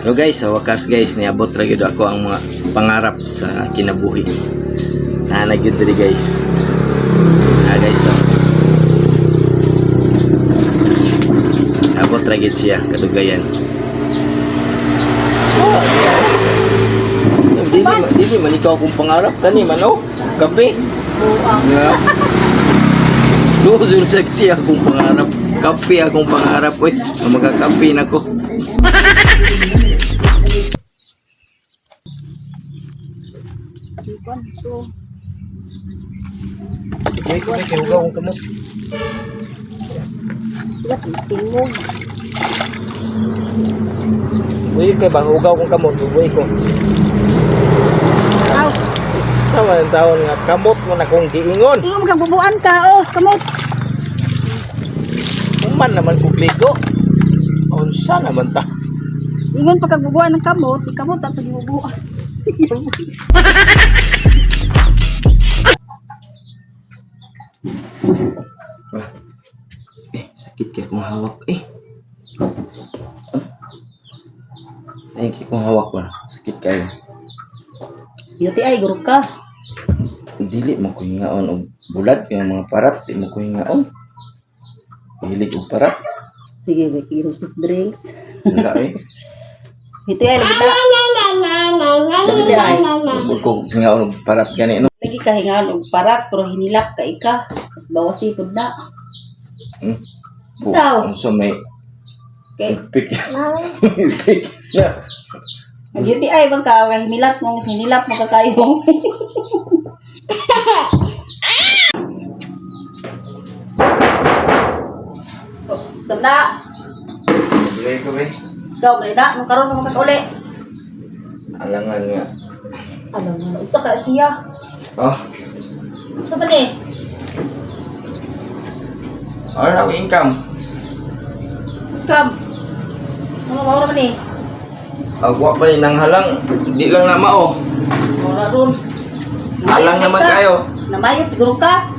So guys, sa wakas guys, niabot ra gyud ako ang mga pangarap sa kinabuhi. Na gyud diri guys. Guys, so abot ra gyud siya kadugayan. Dili man ikaw akong pangarap kani man oh. Kape. Yeah. Doon siya akong pangarap. Kape akong pangarap oy. Magkakape na ko. Ay, ko kay hugaw ang kamot. Sila tingog. Uy, kay bang hugaw kong kamot, uy ko. Aw, Sa man taon nga kamot mo na kong giingon. tingog magbubuan ka oh, kamot. Human naman publiko. Unsa naman ta? Ingon pagkagbubuan ng kamot, ikamot ato gibubuan. Sakit kaya kong hawak Ay, kaya kong hawak ba? Sakit kayo. Yuti ay guru ka. Dili mo ko hingaon og bulad kaya mga parat, di mo ko hingaon. Hilig og parat. Sige, may kinom soft drinks. Wala Yuti ay lagi ta. Sabi ay. Huwag ko hingaon og parat gani no. Lagi ka hingaon og parat pero hinilap ka ika. Mas bawasi pud na. Daw. So may Okay. pick. Pick na. Ang yuti ay bang ka himilat mo, hinilap mo ka kayo. Oh, sanda. Bilay ko ba? Ikaw, Breda, nung karoon mo kakuli. Alangan nga. Alam mo, isa ka siya. Oh, Sa ba ni? ano income? Kam. Ano mo naman ni? Agwa pa rin ng halang. Di lang na mao. Wala ron. Halang naman kayo. Namayot siguro ka.